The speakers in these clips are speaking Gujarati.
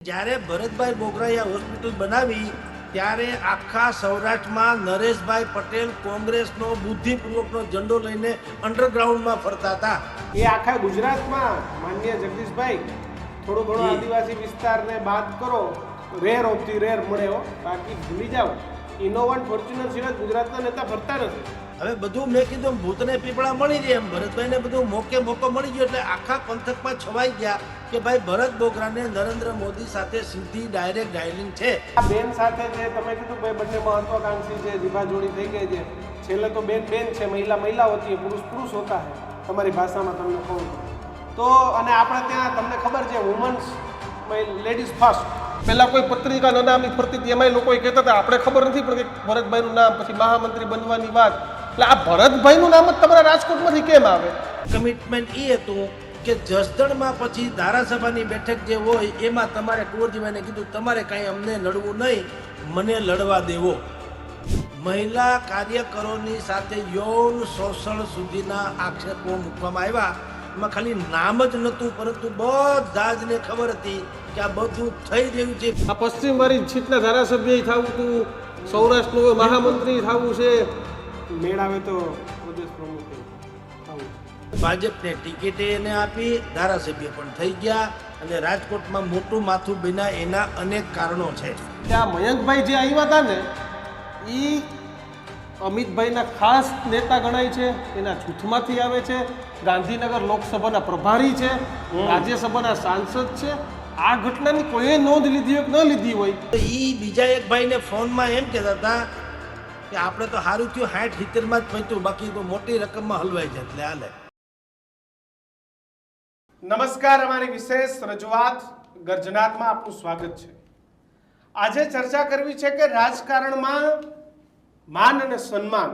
જ્યારે ભરતભાઈ બોગરાએ હોસ્પિટલ બનાવી ત્યારે આખા સૌરાષ્ટ્રમાં નરેશભાઈ પટેલ કોંગ્રેસનો બુદ્ધિપૂર્વકનો ઝંડો લઈને અંડરગ્રાઉન્ડમાં ફરતા હતા. એ આખા ગુજરાતમાં માનનીય જગદીશભાઈ થોડો ઘણો આદિવાસી વિસ્તારને બાદ કરો રેર ઓફ ધી રેર મળે હો, બાકી ભૂલી જાઓ ઇનોવા ફોર્ચ્યુનર સિવાય ગુજરાતના નેતા ફરતા નથી. હવે બધું મેં કીધું ભૂતને પીપળા મળી રહે એમ ભરતભાઈને બધું મોકો મળી ગયો એટલે આખા પંથકમાં છવાઈ ગયા કે ભાઈ ભરત બોગરાને નરેન્દ્ર મોદી સાથે સીધી ડાયરેક્ટ ડાયલિંગ છે. આ બેન સાથે જે તમે કીધું ભાઈ બંને મહત્વાકાંક્ષી છે, જીભા જોડી થઈ ગઈ છે, છેલ્લે તો બેન છે, મહિલા હોતી है, પુરુષ होता है તમારી ભાષામાં તમને કહું તો. અને આપણે ત્યાં તમને ખબર છે વુમન્સ લેડીઝ ફર્સ્ટ, પહેલા કોઈ પત્રિકા નનામી ફરતી હતી એમાંય લોકો કહેતા હતા આપણે ખબર નથી પણ કે ભરતભાઈનું નામ પછી મહામંત્રી બનવાની વાત, એટલે આ ભરતભાઈનું નામ જ તમારા રાજકોટમાંથી કેમ આવે? કમિટમેન્ટ એ હતું કે જસદણમાં પછી ધારાસભાની બેઠક જે હોય એમાં તમારે કુંવરજીભાઈને કીધું તમારે કાંઈ અમને લડવું નહીં, મને લડવા દેવો. મહિલા કાર્યકરોની સાથે યૌન શોષણ સુધીના આક્ષેપો મૂકવામાં આવ્યા. એમાં ખાલી નામ જ નહોતું પરંતુ બધા જને ખબર હતી કે આ બધું થઈ રહ્યું છે. આ પશ્ચિમ વાળી સીટના ધારાસભ્ય થવું હતું, સૌરાષ્ટ્રનું મહામંત્રી થવું છે, મેળાવે તો પ્રદેશ પ્રમુખ થવું. ભાજપને ટિકિટ એને આપી, ધારાસભ્ય પણ થઈ ગયા અને રાજકોટમાં મોટું માથું બન્યા. એના અનેક કારણો છે. ત્યાં મયંકભાઈ જે આવ્યા હતા ને એ અમિતભાઈના ખાસ નેતા ગણાય છે, એના જૂથમાંથી આવે છે, ગાંધીનગર લોકસભાના પ્રભારી છે, રાજ્યસભાના સાંસદ છે. આ ઘટનાની કોઈ નોંધ લીધી હોય કે ન લીધી હોય. એ બીજા એક ભાઈને ફોનમાં એમ કહેતા હતા કે આપણે તો સારું થયું 60-70માં જ પહોંચ્યું, બાકી તો મોટી રકમમાં હલવાઈ જાય એટલે હાલે. નમસ્કાર, અમારી વિશેષ રજૂઆત ગર્જનાતમાં આપનું સ્વાગત છે. આજે ચર્ચા કરવી છે કે રાજકારણમાં માન અને સન્માન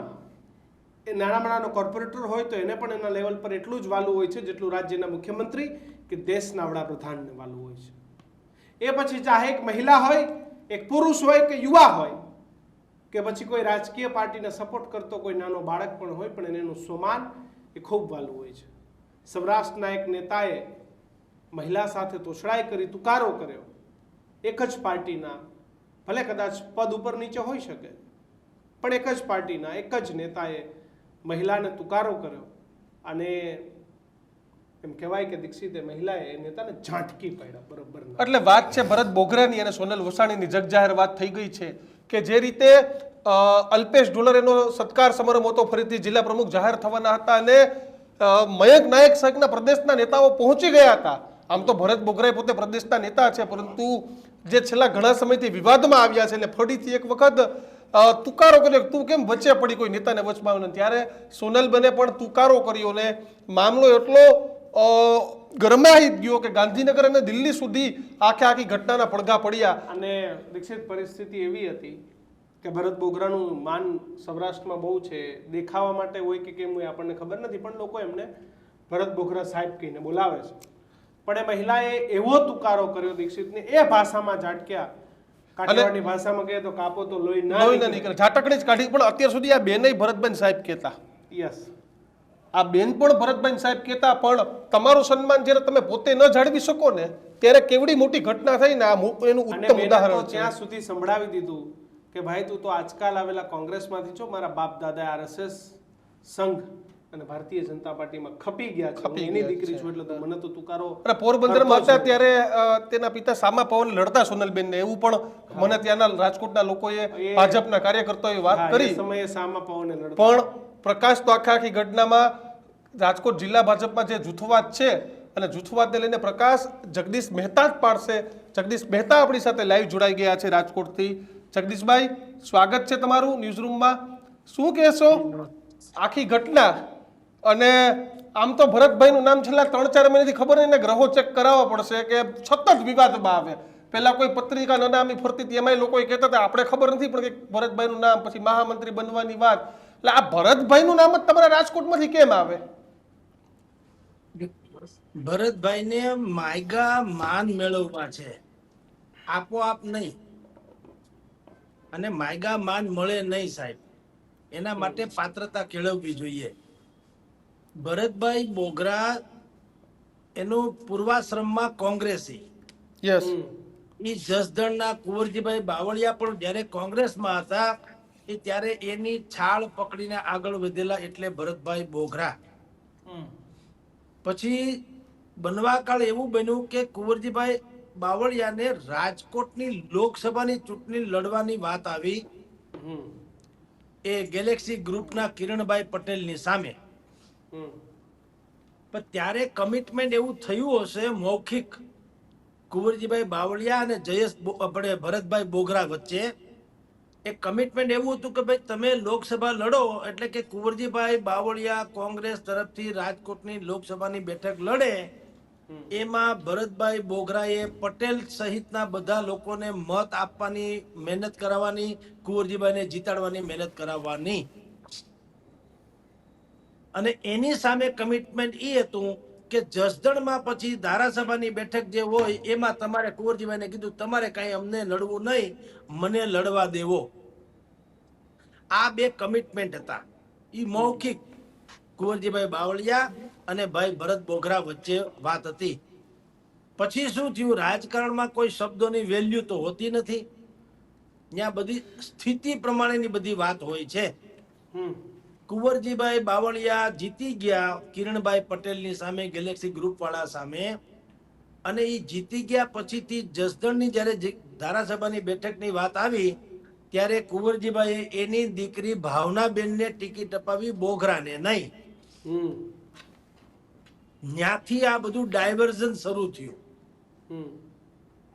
એ નાના કોર્પોરેટર હોય તો એને પણ એના લેવલ પર એટલું જ વાલું હોય છે જેટલું રાજ્યના મુખ્યમંત્રી કે દેશના વડાપ્રધાનને વાલું હોય છે. એ પછી ચાહે એક મહિલા હોય, એક પુરુષ હોય કે યુવા હોય કે પછી કોઈ રાજકીય પાર્ટીને સપોર્ટ કરતો કોઈ નાનો બાળક પણ હોય, પણ એનું સ્વમાન એ ખૂબ વાલું હોય છે. સૌરાષ્ટ્રના એક નેતાએ મહિલા સાથે તોછડાઈ કરી, તુકારો કર્યો. એક જ પાર્ટીના, ભલે કદાચ પદ ઉપર નીચે હોઈ શકે, પણ એક જ પાર્ટીના એક જ નેતાએ મહિલાને તુકારો કર્યો અને એમ કહેવાય કે દીક્ષિતે મહિલાએ એ નેતાને ઝાંટકી પાડ્યા બરોબર. એટલે વાત છે ભરત બોગરાની અને સોનલ વસાણીની જગજાહેર વાત થઈ ગઈ છે કે જે રીતે અલ્પેશ ઢોલરેનો સત્કાર સમારંભ હતો, ફરીથી જિલ્લા પ્રમુખ જાહેર થવાના હતા અને મયંક નાયક સહિતના પ્રદેશના નેતાઓ પહોંચી ગયા હતા. આમ તો ભરત બોગરાએ પોતે પ્રદેશના નેતા છે, પરંતુ જે છેલ્લા ઘણા સમયથી વિવાદમાં આવ્યા છે એટલે ફરીથી એક વખત તુકારો કર્યો. તું કેમ વચ્ચે પડી કોઈ નેતાને વચમાં? ત્યારે સોનલબેને પણ તુકારો કર્યો ને મામલો એટલો ગરમાઈ ગયો કે ગાંધીનગર અને દિલ્હી સુધી આખી ઘટનાના પડઘા પડ્યા. અને દીક્ષિત પરિસ્થિતિ એવી હતી કે ભરત બોગરાનું માન સૌરાષ્ટ્રમાં બહુ છે, દેખાવા માટે હોય કે કેમ હોય આપણને ખબર નથી, પણ લોકો એમને ભરત બોગરા સાહેબ કહીને બોલાવે છે. પણ એ મહિલાએ એવો તુકારો કર્યો દીક્ષિતને, એ ભાષામાં ઝાટક્યા, કાઠિયાવાડની ભાષામાં કહે તો કાપો તો લોહી ના નીકળે, ઝાટકણી જ કાઢી. પણ અત્યાર સુધી આ બેન ભરતભાઈ સાહેબ કહેતા, યસ આ બેન પણ ભરતભાઈ સાહેબ કહેતા, પણ તમારું સન્માન જ્યારે તમે પોતે ન જાળવી શકો ને ત્યારે કેવડી મોટી ઘટના થઈ ને આ એનું ઉત્તમ ઉદાહરણ છે. ત્યાં સુધી સંભળાવી દીધું કે ભાઈ તું તો આજકાલ આવેલા કોંગ્રેસમાંથી છો, મારા બાપ દાદા આરએસએસ સંઘ અને ભારતીય જનતા પાર્ટીમાં ખપી ગયા, એની દીકરી છું એટલે તો મને તો તુકારો. પોરબંદરમાં હતા ત્યારે તેના પિતા સામા પવન લડતા સોનલબેનને, એવું પણ મને ત્યાંના રાજકોટના લોકોએ ભાજપના કાર્યકર્તાઓએ વાત કરી. સમયે સામા પવને લડતા. પણ પ્રકાશ તો આખી ઘટનામાં રાજકોટ જિલ્લા ભાજપમાં જે જૂથવાદ છે અને જૂથવાદને લઈને પ્રકાશ જગદીશ મહેતા જ પાડશે. જગદીશ મહેતા આપણી સાથે લાઈવ જોડાઈ ગયા છે રાજકોટથી. જગદીશભાઈ, સ્વાગત છે તમારું ન્યૂઝરૂમમાં. શું કહેશો આખી ઘટના? અને આમ તો ભરતભાઈનું નામ છેલ્લા 3-4 મહિનાથી ખબર નહીં ને ગ્રહો ચેક કરાવવા પડશે કે સતત વિવાદમાં આવે. પહેલા કોઈ પત્રિકા નનામી ફરતી હતી એમાંય લોકો કહેતા હતા આપણે ખબર નથી પણ કે ભરતભાઈનું નામ, પછી મહામંત્રી બનવાની વાત, એટલે આ ભરતભાઈનું નામ જ તમારા રાજકોટમાંથી કેમ આવે? ભરતભાઈને માયગા માન મેળવવા છે, આપોઆપ નહીં. અને માયગા માન મળે નહીં સાહેબ, એના માટે પાત્રતા કેળવવી જોઈએ. ભરતભાઈ બોગરા એનું પૂર્વાશ્રમમાં કોંગ્રેસી, યસ, એ જસદણના કુંવરજીભાઈ બાવળિયા પણ જ્યારે કોંગ્રેસમાં હતા એ ત્યારે એની છાળ પકડીને આગળ વધેલા એટલે ભરતભાઈ બોઘરા. પછી બનવાકાળ એવું બન્યું કે કુંવરજીભાઈ બાવળિયાને રાજકોટની લોકસભાની ચૂંટણી લડવાની વાત આવી એ ગેલેક્સી ગ્રુપના કિરણભાઈ પટેલની સામે. પણ ત્યારે કમિટમેન્ટ એવું થયું હશે મૌખિક કુંવરજીભાઈ બાવળિયા અને આપણે ભરતભાઈ બોઘરા વચ્ચે એક કમિટમેન્ટ એવું હતું કે ભાઈ તમે લોકસભા લડો એટલે કે કુંવરજીભાઈ બાવળિયા કોંગ્રેસ તરફથી રાજકોટની લોકસભાની બેઠક લડે એમાં ભરતભાઈ બોઘરાએ પટેલ સહિતના બધા લોકોને મત આપવાની મહેનત કરાવવાની, કુંવરજીભાઈને જીતાડવાની મહેનત કરાવવાની. અને એની સામે કમિટમેન્ટ એ હતું કે જસદણમાં પછી ધારાસભાની બેઠક જે હોય એમાં તમારે કુંવરજીભાઈને કીધું તમારે કાંઈ અમને લડવું નહીં, મને લડવા દેવો. આ બે કમિટમેન્ટ હતા. એ મૌખિક કુંવરજીભાઈ બાવળિયા અને ભાઈ ભરત બોઘરા વચ્ચે વાત હતી. પછી શું થયું, રાજકારણમાં કોઈ શબ્દોની વેલ્યુ તો હોતી નથી, ત્યાં બધી સ્થિતિ પ્રમાણેની બધી વાત હોય છે. કુંવરજીભાઈ બાવળિયા જીતી ગયા કિરણભાઈ પટેલની સામે, ગેલેક્સી ગ્રુપ વાળા સામે. અને એ જીતી ગયા પછીથી જસદણની જ્યારે ધારાસભાની બેઠકની વાત આવી ત્યારે કુંવરજીભાઈએ એની દીકરી ભાવનાબેનને ટિકિટ અપાવી, બોઘરાને નહીં. ત્યાંથી આ બધું ડાયવર્ઝન શરૂ થયું.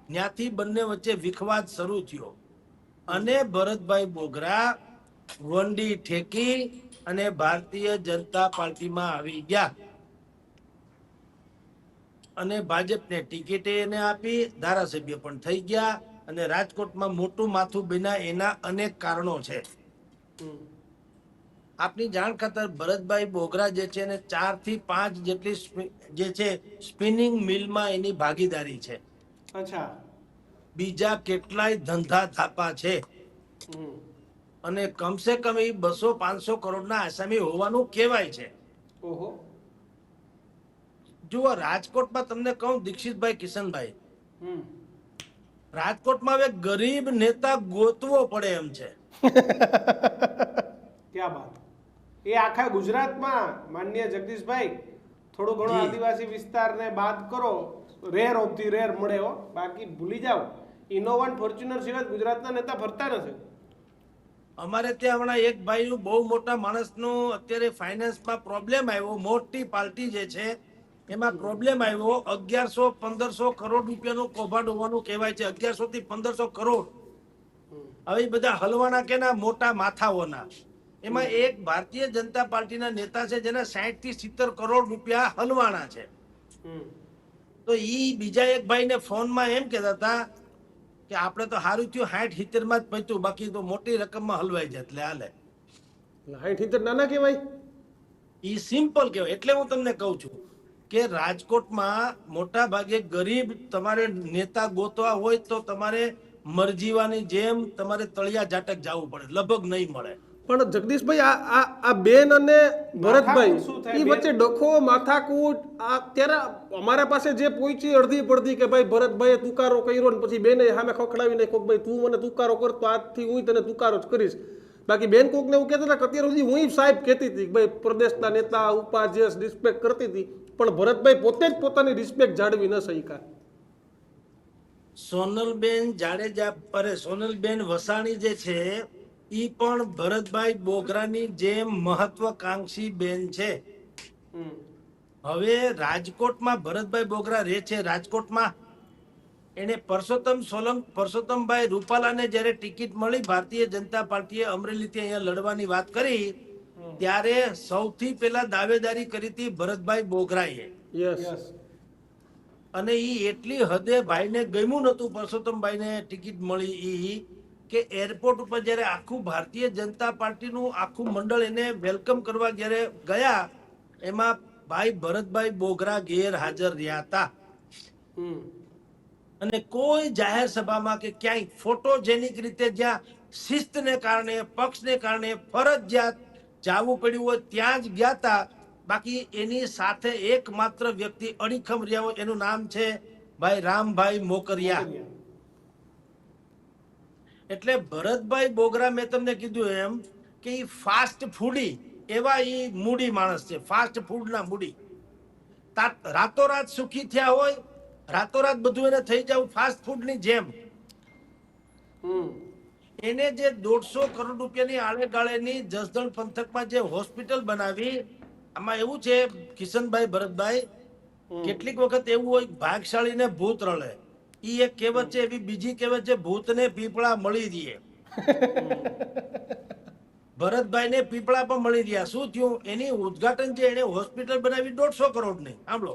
ત્યાંથી બંને વચ્ચે વિખવાદ શરૂ થયો અને ભરતભાઈ બોઘરા વંડી ઠેકી અને ભારતીય જનતા પાર્ટીમાં આવી ગયા અને ભાજપને ટિકિટ એને આપી, ધારાસભ્ય પણ થઈ ગયા અને રાજકોટમાં મોટું માથું બન્યા. એના અનેક કારણો છે. આપની જાણ ખાતર ભરતભાઈ બોઘરા જે છે એને 4 થી 5 જેટલી જે છે સ્પિનિંગ મિલમાં એની ભાગીદારી છે. અચ્છા. બીજા કેટલાય ધંધા થાપા છે અને કમસે કમ એ 200-500 કરોડના આસામી હોવાનું કહેવાય છે. ઓહો. જુઓ, રાજકોટમાં તમને કહું દીક્ષિતભાઈ કિશનભાઈ, રાજકોટમાં હવે ગરીબ નેતા ગોતવો પડે એમ છે. ક્યાં વાત. એ આખા ગુજરાતમાં માનનીય જગદીશભાઈ થોડું ઘણું આદિવાસી વિસ્તારને બાદ કરો, રેર ઓફ ધી રેર મળે હો. બાકી ભૂલી જાઓ, ઇનોવા ફોર્ચ્યુનર સિવાય ગુજરાતના નેતા ફરતા નથી. અમારે ત્યાં હમણાં એક ભાઈનું બહુ મોટા માણસનું અત્યારે ફાઇનાન્સમાં પ્રોબ્લેમ આવ્યો. મોટી પાર્ટી જે છે એમાં પ્રોબ્લેમ આવ્યો. 1100-1500 કરોડ રૂપિયાનું કૌભાંડ હોવાનું કહેવાય છે. 1100 થી 1500 કરોડ. હવે બધા હલવાના કેના મોટા માથાઓના. એમાં એક ભારતીય જનતા પાર્ટીના નેતા છે જેના 60 થી 70 કરોડ રૂપિયા હલવાના છે. તો ઈ બીજા એક ભાઈને ફોનમાં એમ કહેતા હતા કે આપણે તો સારું થયું 60-70 માં જ પહોંચ્યું, બાકી તો મોટી રકમમાં હલવાઈ જાય એટલે હાલે. 60-70 નાના કહેવાય. ઈ સિમ્પલ કહેવાય. એટલે હું તમને કહું છું કે રાજકોટમાં મોટા ભાગે ગરીબ તમારે નેતા ગોતવા હોય તો તમારે મરજીવાની જેમ તમારે તળિયા ઝાટક જવું પડે, લગભગ નહીં મળે. પણ જગદીશભાઈ આ બેન અને ભરતભાઈ એ વચ્ચે ડખો માથાકૂટ અત્યારે અમારા પાસે જે પહોંચી અડધી પડધી કે ભાઈ ભરતભાઈએ તુકારો કર્યો ને પછી બેને સામે ખખડાવીને કોક ભાઈ તું મને તુકારો કર તો આજથી હું તને તુકારો જ કરીશ. બાકી બેન કોકને એવું કહેતા હતા કે અત્યાર સુધી હું સાહેબ કહેતી હતી કે ભાઈ પ્રદેશના નેતા ઉપાધ્યક્ષ રિસ્પેક્ટ કરતી હતી, પણ ભરતભાઈ પોતે જ પોતાની રિસ્પેક્ટ જાળવી ન શક્યા. સોનલબેન જાડેજા અરે સોનલબેન વસાણી જે છે ઈ પણ ભરતભાઈ બોઘરાની જેમ મહત્વકાંક્ષી બેન છે. હવે રાજકોટમાં ભરતભાઈ બોઘરા રહે છે. રાજકોટમાં એને પરસોત્તમભાઈ રૂપાલાને જ્યારે ટિકિટ મળી ભારતીય જનતા પાર્ટીએ અમરેલીથી અહીંયા લડવાની વાત કરી ત્યારે સૌથી પહેલા દાવેદારી કરી હતી ભરતભાઈ બોઘરાએ. અને ઈ એટલી હદે ભાઈને ગમ્યું નતું પરસોત્તમભાઈને ટિકિટ મળી ઈ કે એરપોર્ટ ઉપર જ્યારે આખું ભારતીય જનતા પાર્ટીનું આખું મંડળ એને વેલકમ કરવા જ્યારે ગયા એમાં ભાઈ ભરતભાઈ બોઘરા ગેરહાજર રહ્યા હતા. અને કોઈ જાહેર સભામાં કે ક્યાંય ફોટોજેનિક રીતે જ્યાં શિસ્તને કારણે પક્ષને કારણે ફરજિયાત જવું પડ્યું હોય ત્યાં જ ગયા હતા. બાકી એની સાથે એકમાત્ર વ્યક્તિ અડીખમ રહ્યા હોય એનું નામ છે ભાઈ રામભાઈ મોકરિયા. એટલે ભરતભાઈ બોગરા મેં તમને કીધું એમ કે ઈ ફાસ્ટ ફૂડી એવા ઈ મૂડી માણસ છે, ફાસ્ટ ફૂડના મૂડી. રાતોરાત સુખી થયા હોય, રાતોરાત બધું એને થઈ જાવ ફાસ્ટ ફૂડની જેમ. એને જે 150 કરોડ રૂપિયાની આળેગાળેની જસદણ પંથકમાં જે હોસ્પિટલ બનાવી, આમાં એવું છે કિશનભાઈ, ભરતભાઈ, કેટલીક વખત એવું હોય ભાગશાળીને ભૂત રળે. ઈ એક કહેવત છે. એવી બીજી કહેવત છે, ભૂતને પીપળા મળી રહીએ. ભરતભાઈને પીપળા પણ મળી રહ્યા. શું થયું? એની ઉદ્ઘાટન છે, એને હોસ્પિટલ બનાવી 150 કરોડની. સાંભળો,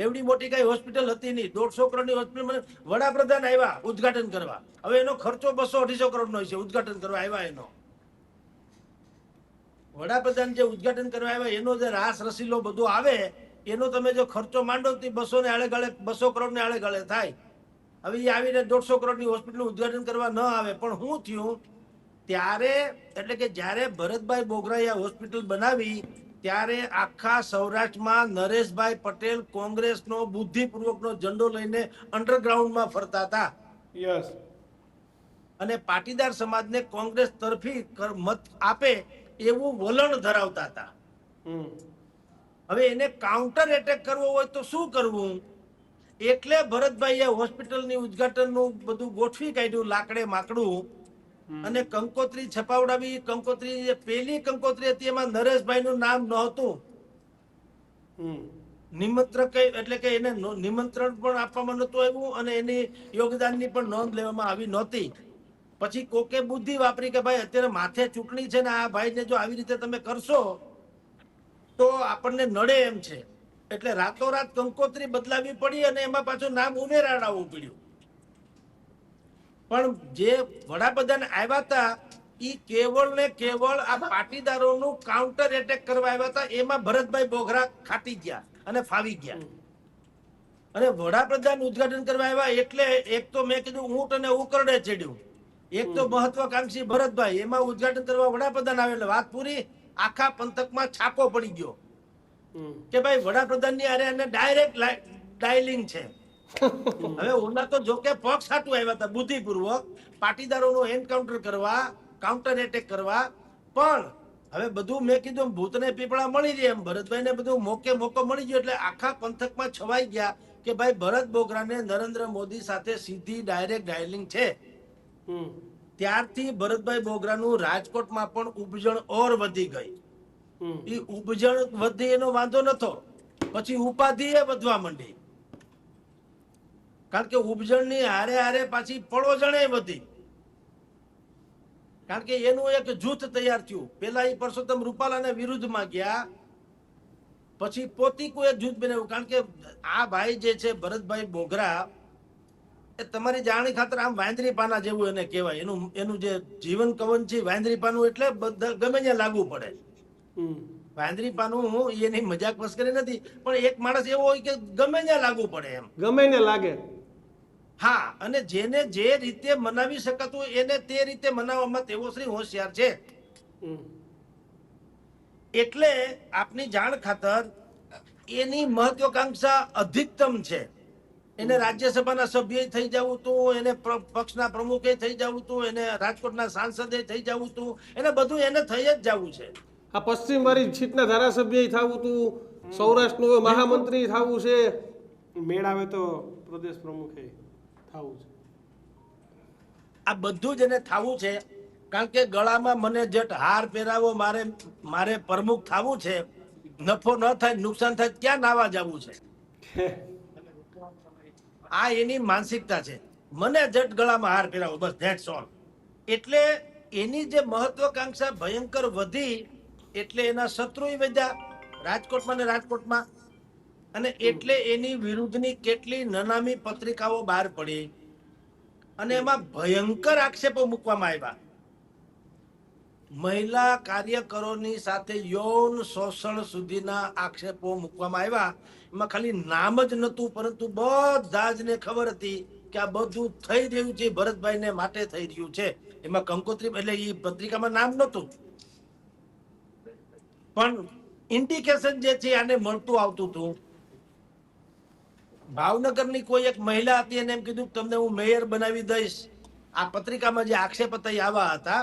એવડી મોટી કઈ હોસ્પિટલ હતી નહીં. 150 કરોડની હોસ્પિટલ વડાપ્રધાન આવ્યા ઉદ્ઘાટન કરવા. હવે એનો ખર્ચો 200-250 કરોડનો છે ઉદ્ઘાટન કરવા આવ્યા એનો. વડાપ્રધાન જે ઉદ્ઘાટન કરવા આવ્યા એનો જે રાસ રસીલો બધો આવે એનો તમે જો ખર્ચો માંડો તો 200 ને આળેગાળે 200 કરોડને આળેગાળે થાય. હવે એ આવીને 150 કરોડની હોસ્પિટલનું ઉદ્ઘાટન કરવા ન આવે. પણ શું થયું ત્યારે, એટલે કે જ્યારે ભરતભાઈ બોગરાએ આ હોસ્પિટલ બનાવી ત્યારે આખા સૌરાષ્ટ્રમાં નરેશભાઈ પટેલ કોંગ્રેસનો બુદ્ધિપૂર્વકનો ઝંડો લઈને અંડરગ્રાઉન્ડમાં ફરતા હતા. યસ. અને પાટીદાર સમાજને કોંગ્રેસ તરફી મત આપે એવું વલણ ધરાવતા હતા. હવે એને કાઉન્ટર એટેક કરવો હોય તો શું કરવું? એટલે ભરતભાઈએ હોસ્પિટલની ઉદ્ઘાટનનું બધું ગોઠવી કાઢ્યું, લાકડે માકડું, અને કંકોત્રી છપાવડાવી. કંકોત્રી પેલી કંકોત્રી હતી એમાં નરેશભાઈનું નામ નહોતું. નિમંત્રક એટલે કે એને નિમંત્રણ પણ આપવામાં નહોતું આવ્યું અને એની યોગદાનની પણ નોંધ લેવામાં આવી નહોતી. પછી કોકે બુદ્ધિ વાપરી કે ભાઈ અત્યારે માથે ચૂંટણી છે ને આ ભાઈને જો આવી રીતે તમે કરશો તો આપણને નડે એમ છે. એટલે રાતોરાત કંકોત્રી બદલાવી પડી અને એમાં પાછું નામ ઉમેરાવવું પડ્યું. પણ જે વડાપ્રધાન આવ્યા હતા એ કેવળ ને કેવળ આ પાટીદારોનું કાઉન્ટર એટેક કરવા આવ્યા હતા. એમાં ભરતભાઈ બોગરા ખાટી ગયા અને ફાવી ગયા. અને વડાપ્રધાન ઉદ્ઘાટન કરવા આવ્યા એટલે એક તો મેં કીધું ઊંટ અને ઉકરડે ચડ્યું. એક તો મહત્વાકાંક્ષી ભરતભાઈ, એમાં ઉદ્ઘાટન કરવા વડાપ્રધાન આવે એટલે વાત પૂરી. આખા પંથકમાં છાપો પડી ગયો કે ભાઈ વડાપ્રધાનની આરે એને ડાયરેક્ટ ડાયલિંગ છે. હવે ઓલા તો જો કે પક્ષ હાટું આવ્યા હતા બુદ્ધિપૂર્વક પાટીદારોનો એન્કાઉન્ટર કરવા, કાઉન્ટર એટેક કરવા. પણ હવે બધું મેં કીધું ભૂતને પીપળા મળી રહે એમ ભરતભાઈને બધું મોકો મળી ગયો. એટલે આખા પંથકમાં છવાઈ ગયા કે ભાઈ ભરત બોગરાને નરેન્દ્ર મોદી સાથે સીધી ડાયરેક્ટ ડાયલિંગ છે. ત્યારથી ભરતભાઈ બોગરાનું રાજકોટમાં પણ ઉપજણ ઓર વધી ગઈ. એ ઉપજણ વધી એનો વાંધો નતો, પછી ઉપાધિ એ વધવા માંડી. કારણ કે ઉપજણની હારે હારે પાછી પડોજણે વધી. કારણ કે એનું એક જૂથ તૈયાર થયું. પેલા એ પરસોત્તમ રૂપાલાના વિરુદ્ધમાં ગયા, પછી પોતીકું એક જૂથ બનાવ્યું. કારણ કે આ ભાઈ જે છે ભરતભાઈ બોગરા એ તમારી જાણી ખાતર આમ વાંદરી પાના જેવું એને કહેવાય. એનું જે જીવન કવન છે વાંદરી પાનું, એટલે ગમે ત્યાં લાગુ પડે. વાંદરી પાનું એની મજાક મસ્કરી નથી, પણ એક માણસ એવો હોય કે ગમે ત્યાં લાગુ પડે એમ, ગમે ને લાગે. હા, અને જેને જે રીતે મનાવી શકાતું એને તે રીતે મનાવવામાં તેવો શ્રી હોશિયાર છે. એટલે આપની જાણ ખાતર એની મહત્વાકાંક્ષા અધિકતમ છે. એને રાજ્યસભાના સભ્ય થઈ જવું હતું, એને પક્ષના પ્રમુખે થઈ જવું હતું, એને રાજકોટના સાંસદે થઈ જવું હતું, એને બધું એને થઈ જ જવું છે. આ પશ્ચિમ વાળી સીટના ધારાસભ્ય થવું હતું, સૌરાષ્ટ્રનું મહામંત્રી થવું છે, મેળાવે તો પ્રદેશ પ્રમુખે થવું છે. આ બધું જ એને થવું છે. કારણ કે ગળામાં મને જટ હાર પહેરાવો, મારે પ્રમુખ થવું છે, નફો ન થાય નુકસાન થાય ક્યાં નાવા જવું છે. આ એની માનસિકતા છે. મને જટ ગળામાં હાર પહેરાવો, બસ ધેટ્સ ઓલ. એટલે એની જે મહત્વાકાંક્ષા ભયંકર વધી એટલે એના શત્રુય વધ્યા રાજકોટમાં ને રાજકોટમાં. અને એટલે એની વિરુદ્ધની કેટલી નનામી પત્રિકાઓ બહાર પડી અને એમાં ભયંકર આક્ષેપો મૂકવામાં આવ્યા. મહિલા કાર્યકરોની સાથે યૌન શોષણ સુધીના આક્ષેપો મૂકવામાં આવ્યા. એમાં ખાલી નામ જ નહોતું, પરંતુ બધા જ ને ખબર હતી કે આ બધું થઈ રહ્યું છે ભરતભાઈને માટે થઈ રહ્યું છે. એમાં કંકોત્રી એટલે એ પત્રિકામાં નામ નહોતું, પણ ઇન્ડિકેશન જે છે આને મળતું આવતું હતું. ભાવનગરની કોઈ એક મહિલા હતી, એને એમ કીધું તમને હું મેયર બનાવી દઈશ. આ પત્રિકામાં જે આક્ષેપ હતા એ આવા હતા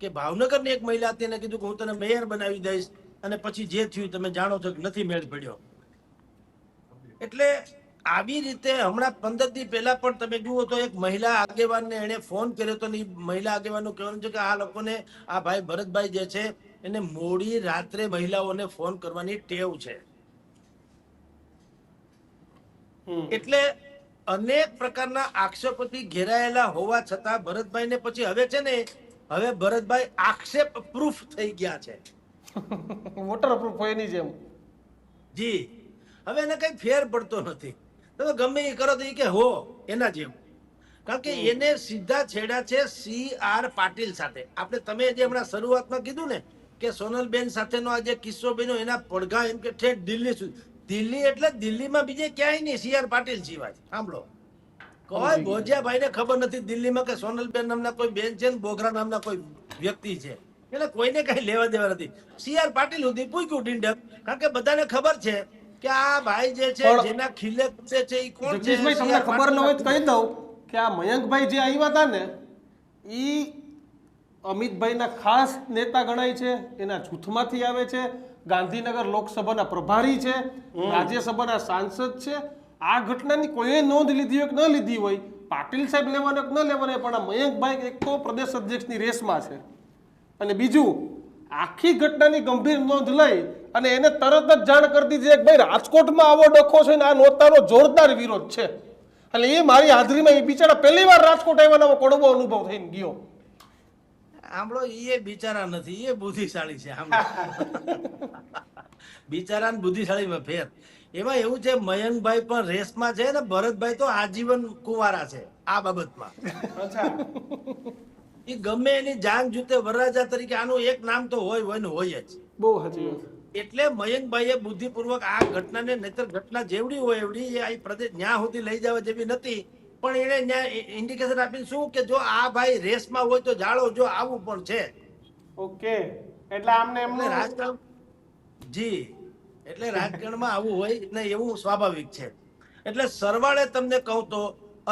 કે ભાવનગરની એક મહિલા હતી એને કીધું કે હું તને મેયર બનાવી દઈશ અને પછી જે થયું તમે જાણો છો કે નથી મેળ પડ્યો. એટલે આવી રીતે હમણાં 15 દી પહેલા પણ તમે જુઓ તો એક મહિલા આગેવાનને એને ફોન કર્યો તો ને મહિલા આગેવાનનું કહેવાનું છે કે આ લોકોને આ ભાઈ ભરતભાઈ જે છે એને મોડી રાત્રે મહિલાઓને ફોન કરવાની ટેવ છે. એટલે અનેક પ્રકારના આક્ષેપોથી ઘેરાયેલા હોવા છતાં ભરતભાઈને પછી હવે છે ને હવે ભરતભાઈ આક્ષેપ પ્રૂફ થઈ ગયા છે. વોટરપ્રૂફ હોય એની જેમ. જી હવે એને કઈ ફેર પડતો નથી. તમે ગમે એ કરો તો એ કે હો એના જેવું. કારણ કે એને સીધા છેડા છે CR પાટીલ સાથે. આપણે તમે જે હમણાં શરૂઆતમાં કીધું ને કે સોનલબેન સાથેનો આ જે કિસ્સો બન્યો એના પડઘા એમ કે ઠેઠ દિલ્હી સુધી. દિલ્હી એટલે દિલ્હીમાં બીજે ક્યાંય નહીં CR પાટીલ સિવાય. સાંભળો, કોઈ ભોજિયાભાઈ ને ખબર નથી દિલ્હીમાં કે સોનલબેન નામના કોઈ બેન છે ને બોગરા નામના કોઈ વ્યક્તિ છે. એટલે કોઈને કઈ લેવા દેવા નથી. CR પાટીલ સુધી પૂછ્યું ડીંડક. કારણ કે બધાને ખબર છે કે આ ભાઈ જે છે જેના ખીલે છે એ કોણ છે. જગદીશભાઈ તમને ખબર ન હોય તો કહી દઉં કે આ મયંકભાઈ જે આવ્યા હતા ને ઈ અમિતભાઈના ખાસ નેતા ગણાય છે. એના જૂથમાંથી આવે છે. ગાંધીનગર લોકસભાના પ્રભારી છે. રાજ્યસભાના સાંસદ છે. આ ઘટનાની કોઈએ નોંધ લીધી હોય કે ન લીધી હોય, પાટીલ સાહેબ લેવાનો કે ન લેવાનો, પણ આ મયંકભાઈ એક તો પ્રદેશ અધ્યક્ષની રેસમાં છે અને બીજું આખી ઘટનાની ગંભીર નોંધ લઈ અને એને તરત જ જાણ કરી દીધી કે ભાઈ રાજકોટમાં આવો ડખો છે ને આ નોતાનો જોરદાર વિરોધ છે. એટલે એ મારી હાજરીમાં એ બિચારા પહેલી વાર રાજકોટ આવ્યાનો કડવો અનુભવ થઈને ગયો. આમળો એ બિચારા નથી, એ બુદ્ધિશાળી છે. બિચારા બુદ્ધિશાળીમાં ફેર. એમાં એવું છે મયંકભાઈ પણ રેસમાં છે ને ભરતભાઈ તો આજીવન કુંવારા છે આ બાબતમાં. એ ગમે એની જાન જૂતે વરરાજા તરીકે આનું એક નામ તો હોય ને હોય જ. બહુ સાચી વાત. એટલે મયંકભાઈએ બુદ્ધિપૂર્વક આ ઘટનાને નહીતર ઘટના જેવડી હોય એવડી એ આ પ્રદેશ ન્યા સુધી લઈ જવા જેવી નથી, પણ એને ન્યા ઇન્ડિકેશન આપીને શું કે જો આ ભાઈ રેસમાં હોય તો જાળો જો આવું પણ છે. ઓકે, એટલે આમને એમને રાજકારણ જી એટલે રાજકારણમાં આવું હોય ને એવું સ્વાભાવિક છે. એટલે સરવાળે તમને કહું તો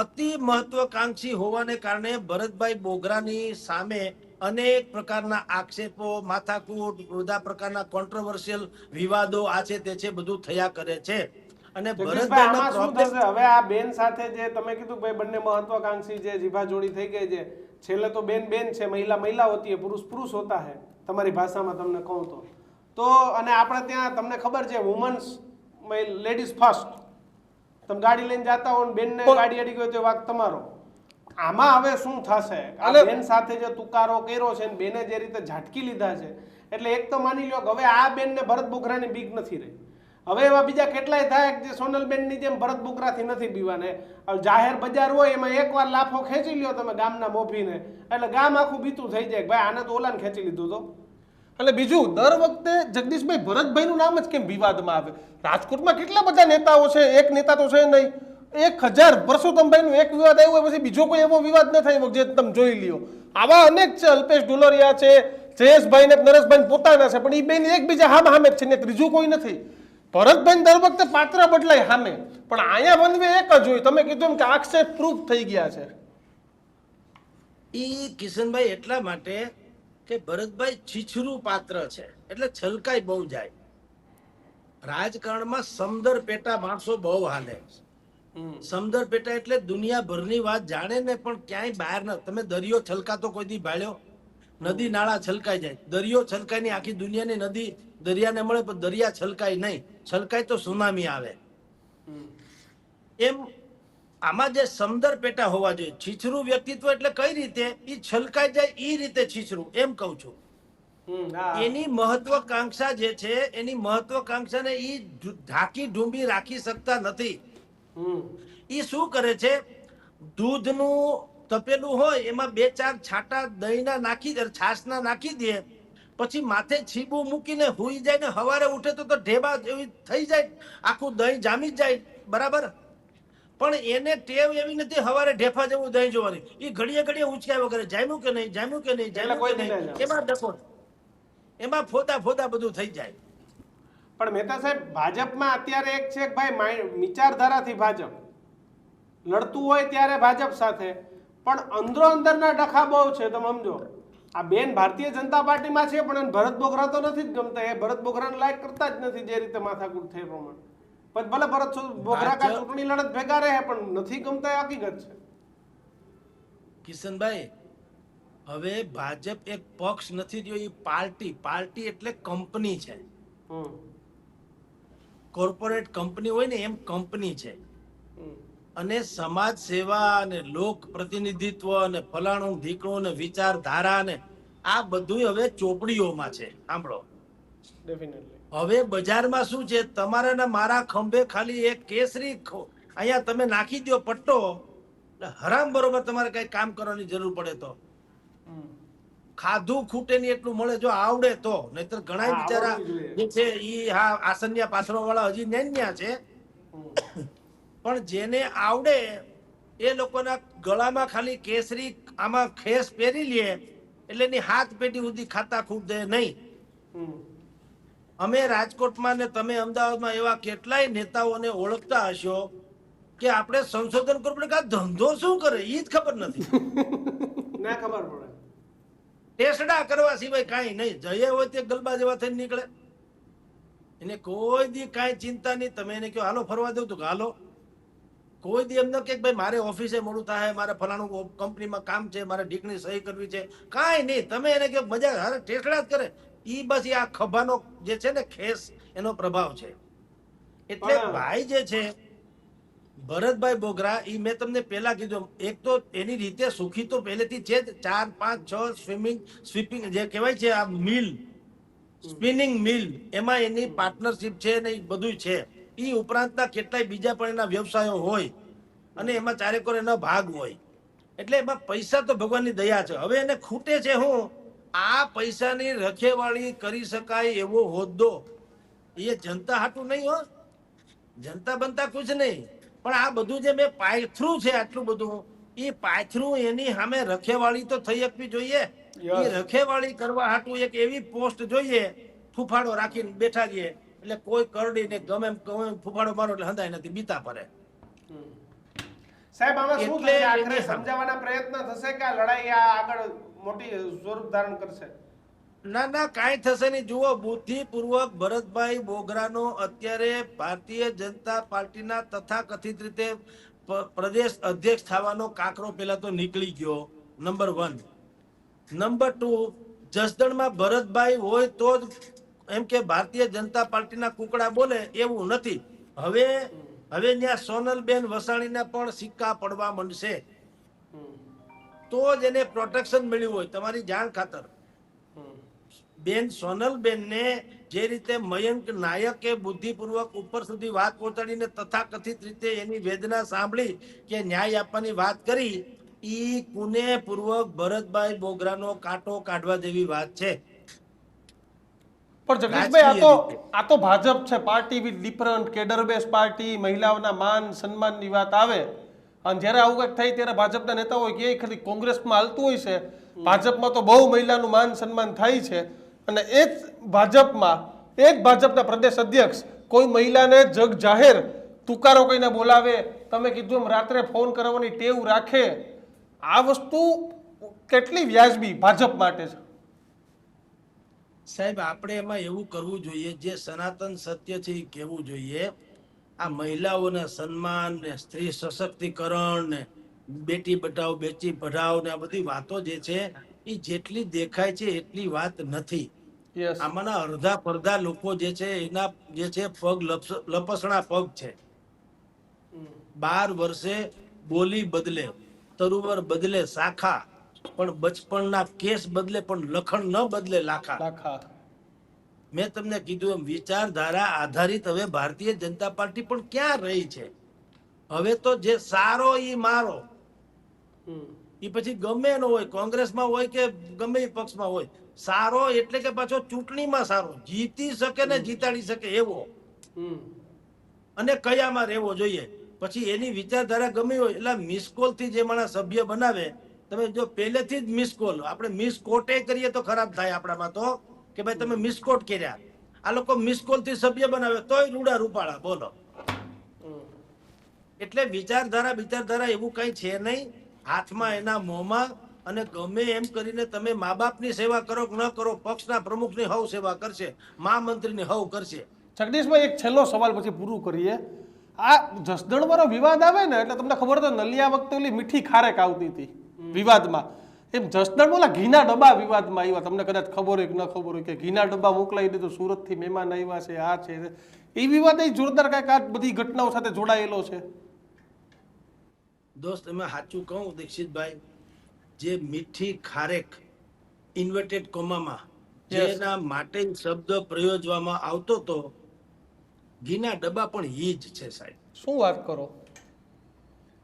અતિ મહત્વકાંક્ષી હોવાને કારણે ભરતભાઈ બોગરાની સામે અનેક પ્રકારના આક્ષેપો, માથાકૂટ, બધા પ્રકારના કોન્ટ્રોવર્શિયલ વિવાદો આ છે તે છે બધું થયા કરે છે. અને ભરતભાઈના પ્રોબ્લેમ હવે આ બેન સાથે જે તમે કીધું ભાઈ બંને મહત્વાકાંક્ષી જે જીભા જોડી થઈ ગઈ છે, છેલ્લે તો બેન બેન છે, મહિલા મહિલા હોતી है, પુરુષ પુરુષ होता है તમારી ભાષામાં તમને કહું તો અને આપણે ત્યાં તમને ખબર છે વુમન્સ લેડીઝ ફર્સ્ટ. તમે ગાડી લઈને જાતા હો ને બેનને ગાડી અડી ગયો તો વાક તમારો. આમાં હવે શું થશે? આ બેન સાથે જે તુકારો કર્યો છે ને બેને જે રીતે ઝાટકી લીધા છે, એટલે એક તો માની લ્યો કે હવે આ બેનને ભરત બોગરાની બીક નથી રહી. હવે એવા બીજા કેટલાય થાય જે સોનલબેનની જેમ ભરત બોગરાથી નથી બીવાને. જાહેર બજાર હોય એમાં એકવાર લાફો ખેંચી લ્યો તમે ગામના મોભીને, એટલે ગામ આખું બીતું થઈ જાય ભાઈ આને તો ઓલાને ખેંચી લીધું તો. એટલે બીજું દર વખતે જગદીશભાઈ ભરતભાઈનું નામ જ કેમ વિવાદમાં આવે? રાજકોટમાં કેટલા બધા નેતાઓ છે, એક નેતા તો છે નહીં. 1000 પરસોત્તમભાઈનું એક વિવાદ આવ્યો પછી બીજો કોઈ એવો વિવાદ ન થાય જે તમે જોઈ લ્યો. આવા અનેક છે. અલ્પેશ ઢોલરિયા છે, જયેશભાઈ ને નરેશભાઈ પોતાના છે, પણ એ બેન એકબીજા હામે જ છે ને ત્રીજું કોઈ નથી. ભરતભાઈ દર વખતે પાત્ર બદલાય સામે, પણ અહીંયા વનવે એક જ હોય. તમે કીધું એમ કે આક્ષેપ પ્રૂફ થઈ ગયા છે. ઈ કિશનભાઈ એટલા માટે કે ભરતભાઈ છીછરું પાત્ર છે, એટલે છલકાઈ બહુ જાય. રાજકારણમાં સમદર પેટા માણસો બહુ હાલે. સમદર પેટા એટલે દુનિયાભરની વાત જાણે ને પણ ક્યાંય બહાર ન. તમે દરિયો છલકાતો કોઈ દી ભાળ્યો? નદી નાળા છલકાઈ જાય, દરિયો છલકાય નહીં. આખી દુનિયાની નદી દરિયાને મળે પણ દરિયા છલકાય નહીં. છલકાય તો સુનામી આવે. એમ આમાં જે સમદર પેટા હોવા જોઈએ. છીછરું વ્યક્તિત્વ એટલે કઈ રીતે એ છલકાઈ જાય એ રીતે છીછરું, એમ કઉ છું. એની મહત્વકાંક્ષા જે છે એની મહત્વકાંક્ષાને એ ઢાંકી ઢૂંબી રાખી શકતા નથી. એ શું કરે છે, દૂધનું તપેલું હોય એમાં 2-4 છાંટા દહીંના નાખી દે, છાશના નાખી દે, પછી માથે છીબું મૂકીને હુઈ જાય ને સવારે ઉઠે તો ઢેબા જેવી થઈ જાય, આખું દહીં જામી જાય. બરાબર, પણ એને ટેવ એવી નથી સવારે ઢેફા જેવું દહીં જોવાની. એ ઘડીએ ઘડીએ ઉંચક્યા વગર જામ્યું કે નહીં, જામ્યું કે નહીં, જામ્યું કે નહીં, એમાં ડખો, એમાં ફોદા ફોદા બધું થઈ જાય. પણ મહેતા સાહેબ ભાજપમાં અત્યારે એક છે કે ભાઈ વિચારધારાથી ભાજપ લડતું હોય ત્યારે ભાજપ સાથે, પણ અંદરો અંદરના ડખા બહુ છે. તમે સમજો, આ બેન ભારતીય જનતા પાર્ટીમાં છે પણ એને ભરત બોગરા તો નથી જ ગમતા. એ ભરત બોગરાને લાયક કરતા જ નથી, જે રીતે માથાકૂટ થઈ પ્રમાણે. પણ ભલે ભરત બોગરા કા ચૂંટણી લડત ભેગા રહે પણ નથી ગમતા, એ હકીકત છે. કિશનભાઈ, હવે ભાજપ એક પક્ષ નથી રહ્યો, એ પાર્ટી. પાર્ટી એટલે કંપની છે, કોર્પોરેટ કંપની હોય ને એમ કંપની છે. અને સમાજ સેવા અને લોક પ્રતિનિધિત્વ અને ફલાણું ઢીકણું ને વિચારધારા ને આ બધું હવે ચોપડીઓમાં છે. સાંભળો, ડેફિનેટલી હવે બજારમાં શું છે, તમારા ને મારા ખંભે ખાલી એક કેસરી અહીંયા તમે નાખી દો પટ્ટો, હરામ બરોબર તમારે કઈ કામ કરવાની જરૂર પડે તો ખાધું ખૂટે નહીં એટલું મળે, જો આવડે તો. નહીતર ઘણા બિચારા જે છે ઈ હા આસન્યા પાછળ વાળા હજી નેન્યા છે, પણ જેને આવડે એ લોકોના ગળામાં ખાલી કેસરી આમાં ખેસ પહેરી લે એટલે એની હાથ પેઢી સુધી ખાતા ખૂટે નહીં. અમે રાજકોટમાં ને તમે અમદાવાદમાં એવા કેટલાય નેતાઓને ઓળખતા હશો કે આપણે સંશોધન કરવું પડે કે આ ધંધો શું કરે એ જ ખબર નથી. ના ખબર પડે, ટેસડા કરવા સિવાય કાંઈ નહીં. જઈએ હોય તે ગલબા જેવા થઈને નીકળે, એને કોઈ દી કાંઈ ચિંતા નહીં. તમે એને કહો હાલો ફરવા દઉં તો હાલો. કોઈ દી એમ ન કે ભાઈ મારે ઓફિસે મોડું થાય, મારે ફલાણું કંપનીમાં કામ છે, મારે ઢીકણી સહી કરવી છે, કાંઈ નહીં. તમે એને કહો મજા હારે ટેસડા જ કરે. ઈ બસ આ ખભાનો જે છે ને ખેસ એનો પ્રભાવ છે. એટલે ભાઈ જે છે ભરતભાઈ બોગરા, ઈ મેં તમને પેલા કીધું, એક તો એની રીતે સુખી તો પહેલેથી છે જ. 4, 5, 6 સ્વીપિંગ જે કહેવાય છે આ મિલ, સ્પિનિંગ મિલ, એમાં એની પાર્ટનરશિપ છે ને એ બધું છે. ઈ ઉપરાંતના કેટલાય બીજા પણ એના વ્યવસાયો હોય અને એમાં ચારેકોર એનો ભાગ હોય. એટલે એમાં પૈસા તો ભગવાનની દયા છે. હવે એને ખૂટે છે હું આ પૈસાની રખેવાળી કરી શકાય એવો હોદ્દો. એ જનતા હાટું નહીં હો, જનતા બનતા કુછ નહીં, પણ આ બધું જે મેં પાયથરું છે આટલું બધું, એ પાયથરું એની સામે રખેવાળી તો થઈ શકવી જોઈએ. એ રખેવાળી કરવા હાટું એક એવી પોસ્ટ જોઈએ, ફૂફાડો રાખીને બેઠા જઈએ એટલે કોઈ કરડીને ગમે એમ ફૂફાડો મારો એટલે હંધાય નથી, બીતા પડે. સાહેબ આમાં શું એટલે થશે? આખરે એની સમજાવવાના પ્રયત્ન થશે કે આ લડાઈ આ આગળ મોટી સ્વરૂપ ધારણ કરશે? ના ના, કાંઈ થશે નહીં. જુઓ, બુદ્ધિપૂર્વક ભરતભાઈ બોગરાનો અત્યારે ભારતીય જનતા પાર્ટીના તથાકથિત રીતે પ્રદેશ અધ્યક્ષ થવાનો કાંકરો પેલા તો નીકળી ગયો, નંબર 1. નંબર 2, જસદણમાં ભરતભાઈ હોય તો જ એમ કે ભારતીય જનતા પાર્ટીના કુકડા બોલે એવું નથી. હવે ત્યાં સોનલબેન વસાણીના પણ સિક્કા પડવા માંડશે, તો જ એને પ્રોટેક્શન મળ્યું હોય. તમારી જાણ ખાતર બેન સોનલબેન ને જે રીતે મયંક નાયકે બુદ્ધિપૂર્વક ઉપર સુધી વાત પહોંચાડીને તથાકથિત રીતે એની વેદના સાંભળી કે ન્યાય આપવાની વાત કરી, ઈ પુણે પૂર્વક ભરતભાઈ બોગરાનો કાંટો કાઢવા જેવી વાત છે. પણ જગદીશભાઈ આ તો ભાજપ છે, party with different, cadre base party, મહિલાઓના માન સન્માનની વાત આવે અને જ્યારે આવું કંઈક થાય ત્યારે ભાજપના નેતાઓ કે ખાલી કોંગ્રેસમાં હાલતું હોય છે, ભાજપમાં તો બહુ મહિલાનું માન સન્માન થાય છે. અને એ જ ભાજપના પ્રદેશ અધ્યક્ષ કોઈ મહિલાને જગ જાહેર તુકારો કહીને બોલાવે, તમે કીધું એમ રાત્રે ફોન કરવાની ટેવ રાખે, આ વસ્તુ કેટલી વ્યાજબી ભાજપ માટે છે? સાહેબ, આપણે એમાં એવું કરવું જોઈએ, જે સનાતન સત્ય છે એ કહેવું જોઈએ. આ મહિલાઓના સન્માન ને સ્ત્રી સશક્તિકરણ ને બેટી બચાવો બેટી પઢાઓ ને આ બધી વાતો જે છે એ જેટલી દેખાય છે એટલી વાત નથી. આમાંના અડધા પડધા લોકો જે છે એના જે છે પગ લપસણા પગ છે. 12 વર્ષે બોલી બદલે, તરુવર બદલે શાખા, પણ બચપણના કેસ બદલે પણ લખણ ન બદલે લાખા. મેં તમને કીધું એમ વિચારધારા આધારિત હવે ભારતીય જનતા પાર્ટી પણ ક્યાં રહી છે? હવે તો જે સારો ઈ મારો, એ પછી ગમે એનો હોય, કોંગ્રેસમાં હોય કે ગમે એ પક્ષમાં હોય, સારો એટલે કે પાછો ચૂંટણીમાં સારો, જીતી શકે ને જીતાડી શકે એવો, અને કયામાં રહેવો જોઈએ. પછી એની વિચારધારા ગમે હોય એટલે મિસકોલ થી જે માણસ સભ્ય બનાવે, તમે જો પહેલેથી જ મિસકોલ, આપણે મિસકોટે કરીએ તો ખરાબ થાય આપણામાં, તો કે ભાઈ તમે મિસકોટ કર્યા. આ લોકો મિસકોલ થી સભ્ય બનાવે તોય રૂડા રૂપાળા, બોલો. એટલે વિચારધારા એવું કઈ છે નહીં. હાથમાં એના મોંમાં, અને ગમે એમ કરીને તમે મા બાપની સેવા કરો કે ન કરો, પક્ષના પ્રમુખની હવ સેવા કરશે, મહામંત્રીની હવ કરશે. જગદીશભાઈ એક છેલ્લો સવાલ પછી પૂરું કરીએ. આ જસદણવાળો વિવાદ આવે ને એટલે તમને ખબર તો નલિયા વખતે ઓલી મીઠી ખારેક આવતી હતી વિવાદમાં, એમ જસદણ ઓલા ઘીના ડબ્બા વિવાદમાં આવ્યા. તમને કદાચ ખબર હોય કે ન ખબર હોય કે ઘીના ડબ્બા મોકલાવી દીધું, સુરતથી મહેમાન આવ્યા છે, આ છે એ વિવાદ એ જોરદાર કાંઈક આ બધી ઘટનાઓ સાથે જોડાયેલો છે. દોસ્ત તમે સાચું કહું દીક્ષિતભાઈ, જે મીઠી ખારેક ઇન્વર્ટેડ કોમામાં જેના માટે શબ્દ પ્રયોજવામાં આવતો હતો, ઘીના ડબ્બા પણ ઈ જ છે સાહેબ. શું વાત કરો?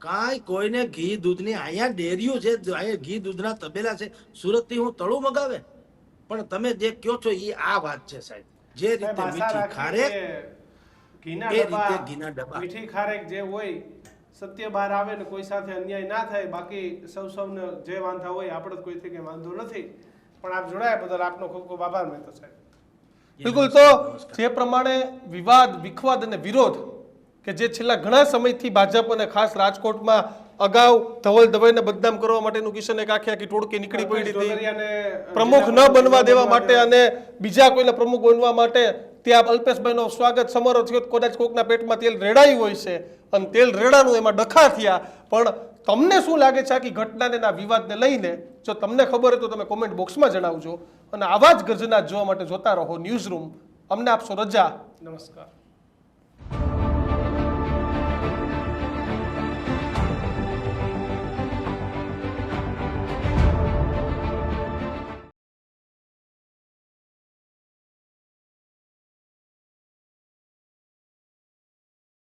કાંઈ કોઈને ઘી દૂધની અહીંયા ડેરીઓ છે, અહીંયા ઘી દૂધના તબેલા છે, સુરતથી હું તળું મગાવે, પણ તમે જે કહો છો એ આ વાત છે સાહેબ. જે રીતે મીઠી ખારેક ઘીના એ રીતે ડબ્બા, ઘીના ડબ્બા. મીઠી ખારેક જે હોય સત્ય બહાર આવે ને કોઈ સાથે અન્યાય ના થાય, બાકી સૌને જે વાંધા હોય આપણે કોઈથી કંઈ વાંધો નથી. પણ આપ જોડાયા બદલ આપનો ખૂબ ખૂબ આભાર મહેતા સાહેબ. બિલકુલ. તો જે પ્રમાણે વિવાદ, વિખવાદ અને વિરોધ કે જે છેલ્લા ઘણા સમયથી ભાજપ અને ખાસ રાજકોટમાં અગાઉ ધવલ દવેને બદનામ કરવા માટેનું કિશન એક આખી ટોળકી નીકળી પડી હતી, પ્રમુખ ન બનવા દેવા માટે અને બીજા કોઈને પ્રમુખ બનવા માટે ત્યાં અલ્પેશભાઈનો સ્વાગત સમારોહ થયો, કદાચ કોકના પેટમાં તેલ રેડાયું હોય છે અને તેલ રેડાનું એમાં ડખા થયા. પણ તમને શું લાગે છે આખી ઘટનાને આ વિવાદને લઈને? જો તમને ખબર હોય તો તમે કોમેન્ટ બોક્સમાં જણાવજો. અને આવા જ ગર્જના જોવા માટે જોતા રહો ન્યૂઝ રૂમ. અમને આપશો રજા. નમસ્કાર.